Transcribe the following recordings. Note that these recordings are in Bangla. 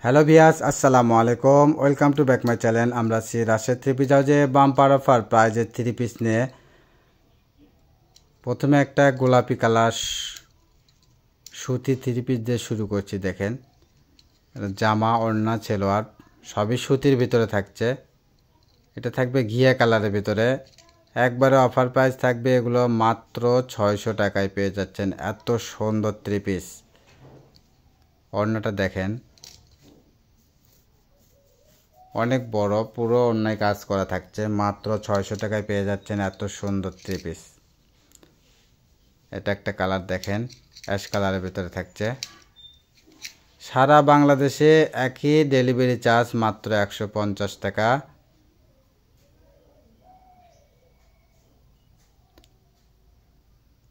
হ্যালো ভিয়াস, আসসালামু আলাইকুম। Welcome to back my channel. আমরা আছি রাশেদ থ্রি পিস হাউজে বাম্পার অফার প্রাইজের থ্রি পিস নিয়ে। প্রথমে একটা গোলাপি কালার সুতি থ্রি পিস দিয়ে শুরু করছি। দেখেন, জামা, ওড়না, সেলোয়ার সবই সুতির ভিতরে থাকছে। এটা থাকবে ঘিয়া কালারের ভিতরে। একবারে অফার প্রাইস থাকবে। এগুলো মাত্র 600 টাকায় পেয়ে যাচ্ছেন। এত সুন্দর থ্রি পিস। ওড়নাটা দেখেন, অনেক বড়, পুরো অন্যায় কাজ করা থাকছে। মাত্র 600 টাকায় পেয়ে যাচ্ছেন এত সুন্দর থ্রি পিস। এটা একটা কালার দেখেন, অ্যাশ কালারের ভিতরে থাকছে। সারা বাংলাদেশে একই ডেলিভারি চার্জ, মাত্র 150 টাকা।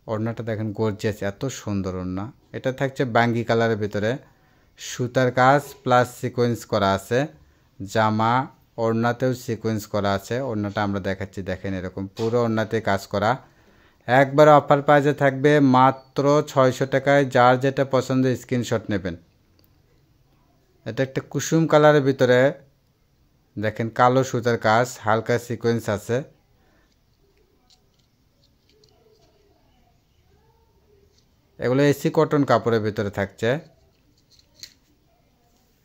ওড়নাটা দেখেন, গর্জিয়াস, এত সুন্দর ওড়না। এটা থাকছে বাঙ্গি কালারের ভিতরে, সুতার কাজ প্লাস সিকোয়েন্স করা আছে। জামা ওড়নাতেও সিকোয়েন্স করা আছে। ওড়নাটা আমরা দেখাচ্ছি, দেখেন এরকম পুরো ওড়নাতে কাজ করা। একবার অফার প্রাইসে থাকবে মাত্র 600 টাকায়। যার যেটা পছন্দ স্ক্রিনশট নেবেন। এটা একটা কুসুম কালারের ভিতরে দেখেন, কালো সুতার কাজ, হালকা সিকোয়েন্স আছে। এগুলো এসি কটন কাপড়ের ভিতরে থাকছে।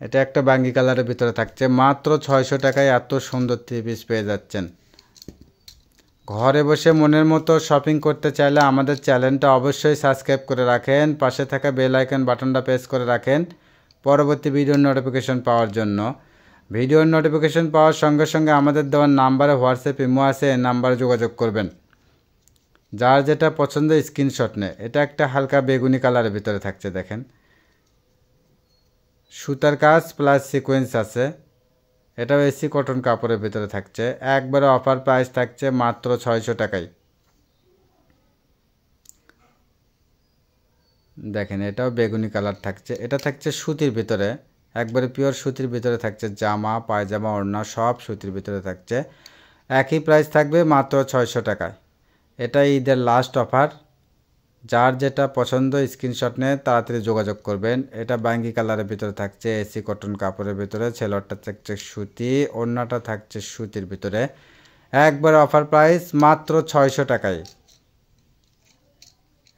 এটা একটা বাঙ্গি কালারের ভিতরে থাকছে। মাত্র 600 টাকায় এত সুন্দর থ্রি পিস পেয়ে যাচ্ছেন। ঘরে বসে মনের মতো শপিং করতে চাইলে আমাদের চ্যানেলটা অবশ্যই সাবস্ক্রাইব করে রাখেন। পাশে থাকা বেল আইকন বাটনটা প্রেস করে রাখেন পরবর্তী ভিডিওর নোটিফিকেশন পাওয়ার জন্য। ভিডিওর নোটিফিকেশন পাওয়ার সঙ্গে সঙ্গে আমাদের দেওয়ার নাম্বারে হোয়াটসঅ্যাপ ইমো আছে, এই নাম্বারে যোগাযোগ করবেন। যার যেটা পছন্দ স্ক্রিনশট নেয়। এটা একটা হালকা বেগুনি কালারের ভিতরে থাকছে। দেখেন, সুতার কাজ প্লাস সিকোয়েন্স আছে। এটাও এসি কটন কাপড়ের ভিতরে থাকছে। একবারে অফার প্রাইস থাকছে মাত্র 600 টাকায়। দেখেন, এটাও বেগুনি কালার থাকছে। এটা থাকছে সুতির ভিতরে, একবারে পিওর সুতির ভিতরে থাকছে। জামা, পায়জামা, ওড়না সব সুতির ভিতরে থাকছে। একই প্রাইস থাকবে মাত্র 600 টাকায়। এটা ঈদের লাস্ট অফার। যার যেটা পছন্দ স্ক্রিনশট নিয়ে তাড়াতাড়ি যোগাযোগ করবেন। এটা বাঙ্গি কালারের ভিতরে থাকছে, এসি কটন কাপড়ের ভিতরে। সেলোয়ারটা থাকছে সুতি, ওড়নাটা থাকছে সুতির ভিতরে। একবার অফার প্রাইস মাত্র 600 টাকায়।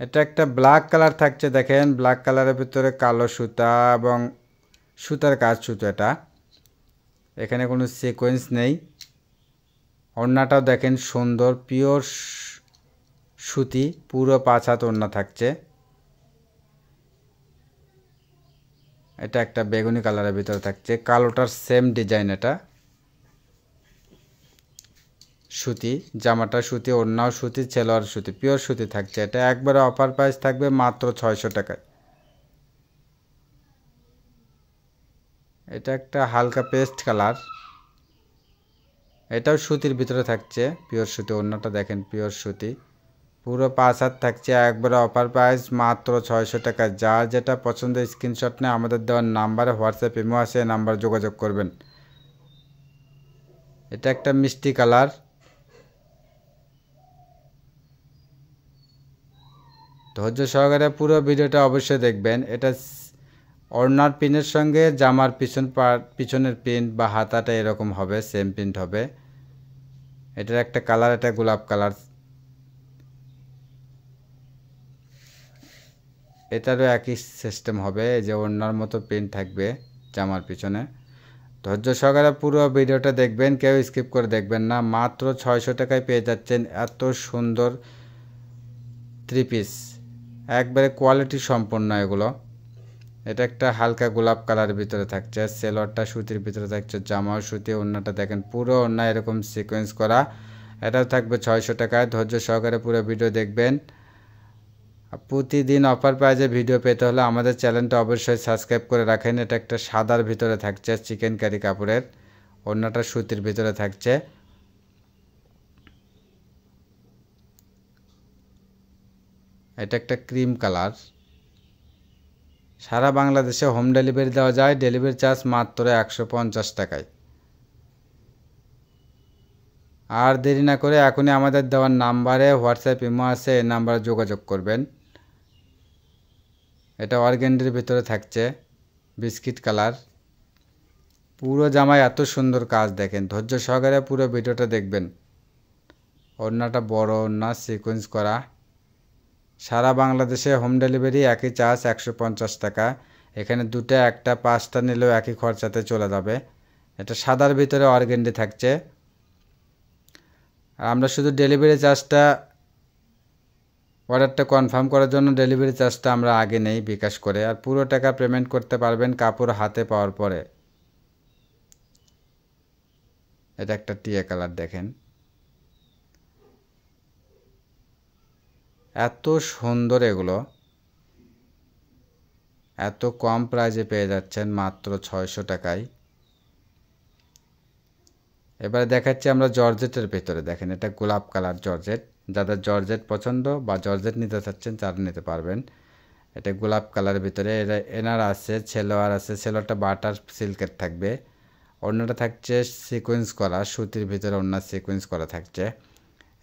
এটা একটা ব্ল্যাক কালার থাকছে। দেখেন, ব্ল্যাক কালারের ভিতরে কালো সুতা এবং সুতার কাজ সুতো। এখানে কোনো সিকোয়েন্স নেই। ওড়নাটাও দেখেন সুন্দর, পিওর সুতি, পুরো 5 হাত ওড়না থাকছে। এটা একটা বেগুনি কালারের ভিতরে থাকছে। কালোটার সেম ডিজাইন। এটা সুতি, জামাটা সুতি, ওড়নাও সুতি, সেলোয়ার সুতি, পিওর সুতি থাকছে। এটা একবারে অফার প্রাইস থাকবে মাত্র 600 টাকায়। এটা একটা হালকা পেস্ট কালার। এটাও সুতির ভিতরে থাকছে, পিওর সুতি। ওড়নাটা দেখেন, পিওর সুতি, পুরো 5 হাত থাকছে। একবারে অফার প্রাইস মাত্র 600 টাকা। যার যেটা পছন্দ স্ক্রিনশট নিয়ে আমাদের দেওয়ার নাম্বারে হোয়াটসঅ্যাপ ইমো আছে, এই নাম্বারে যোগাযোগ করবেন। এটা একটা মিষ্টি কালার। ধৈর্য সহকারে পুরো ভিডিওটা অবশ্যই দেখবেন। এটা ওড়নার পিনের সঙ্গে জামার পিছনের প্রিন্ট বা হাতাটা এরকম হবে, সেম প্রিন্ট হবে। এটার একটা কালার, এটা গোলাপ কালার। এটারও একই সিস্টেম হবে, এই যে ওড়নার মতো প্রিন্ট থাকবে জামার পিছনে। ধৈর্য সহকারে পুরো ভিডিওটা দেখবেন, কেউ স্কিপ করে দেখবেন না। মাত্র 600 টাকায় পেয়ে যাচ্ছেন এত সুন্দর থ্রি পিস। একবারে কোয়ালিটি সম্পন্ন এগুলো। এটা একটা হালকা গোলাপ কালারের ভিতরে থাকছে। সেলোয়ারটা সুতির ভিতরে থাকছে, জামাও সুতি। ওড়নাটা দেখেন, পুরো ওড়না এরকম সিকোয়েন্স করা। এটাও থাকবে 600 টাকায়। ধৈর্য সহকারে পুরো ভিডিও দেখবেন। প্রতিদিন অফার প্রাইজে ভিডিও পেতে হলে আমাদের চ্যানেলটা অবশ্যই সাবস্ক্রাইব করে রাখেন। এটা একটা সাদার ভিতরে থাকছে, চিকেন কারি কাপড়ের। ওড়নাটা সুতির ভিতরে থাকছে। এটা একটা ক্রিম কালার। সারা বাংলাদেশে হোম ডেলিভারি দেওয়া যায়। ডেলিভারি চার্জ মাত্র 150 টাকায়। আর দেরি না করে এখনই আমাদের দেওয়ার নাম্বারে হোয়াটসঅ্যাপ ইমো আছে, এই নাম্বারে যোগাযোগ করবেন। এটা অর্গেন্ডির ভিতরে থাকছে, বিস্কিট কালার। পুরো জামায় এত সুন্দর কাজ দেখেন, ধৈর্য সহকারে পুরো ভিডিওটা দেখবেন। ওড়নাটা বড় ওড়না, সিকোয়েন্স করা। সারা বাংলাদেশে হোম ডেলিভারি একই চার্জ 150 টাকা। এখানে দুটো একটা 5টা নিলেও একই খরচাতে চলে যাবে। এটা সাদার ভিতরে অর্গেন্ডি থাকছে। আর আমরা শুধু ডেলিভারি চার্জটা, অর্ডারটা কনফার্ম করার জন্য ডেলিভারি চার্জটা আমরা আগে নেই বিকাশ করে, আর পুরো টাকা পেমেন্ট করতে পারবেন কাপড় হাতে পাওয়ার পরে। এটা একটা টিয়া কালার দেখেন, এত সুন্দর। এগুলো এত কম প্রাইসে পেয়ে যাচ্ছেন মাত্র 600 টাকায়। এবারে দেখাচ্ছি আমরা জর্জেটের ভেতরে। দেখেন এটা গোলাপ কালার জর্জেট। যাদের জর্জেট পছন্দ বা জর্জেট নিতে চাচ্ছেন তারা নিতে পারবেন। এটা গোলাপ কালারের ভিতরে এটা এনার আছে, সেলোয়ার আছে। সেলোয়ারটা বাটার সিল্কের থাকবে। ওড়নাটা থাকছে সিকোয়েন্স করা, সুতির ভিতরে ওড়না সিকোয়েন্স করা থাকছে।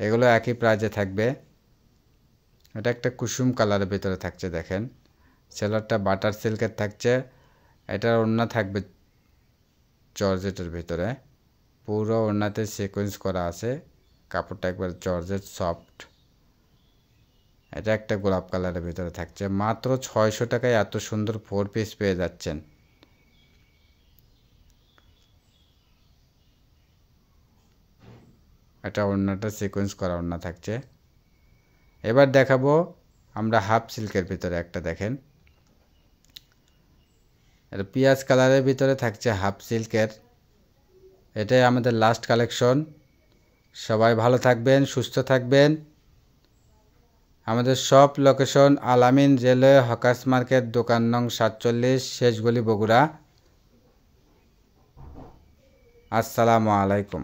এগুলো একই প্রাইজে থাকবে। এটা একটা কুসুম কালারের ভিতরে থাকছে দেখেন, সেলোয়ারটা বাটার সিল্কের থাকছে। এটার ওড়না থাকবে জর্জেটের ভিতরে, পুরো ওড়নাতে সিকোয়েন্স করা আছে। কাপড়টা একবার জর্জেট সফট। এটা একটা গোলাপ কালারের ভিতরে থাকছে। মাত্র 600 টাকায় এত সুন্দর 4 পিস পেয়ে যাচ্ছেন। এটা ওড়নাটা সিকোয়েন্স করা ওড়না থাকছে। এবার দেখাবো আমরা হাফ সিল্কের ভিতরে একটা। দেখেন এটা পিঁয়াজ কালারের ভিতরে থাকছে হাফ সিল্কের। এটাই আমাদের লাস্ট কালেকশন। সবাই ভালো থাকবেন, সুস্থ থাকবেন। আমাদের সব লোকেশন আলামিন রেলওয়ে হকার্স মার্কেট, দোকান নং 47, শেষগলি, বগুড়া। আসসালামু আলাইকুম।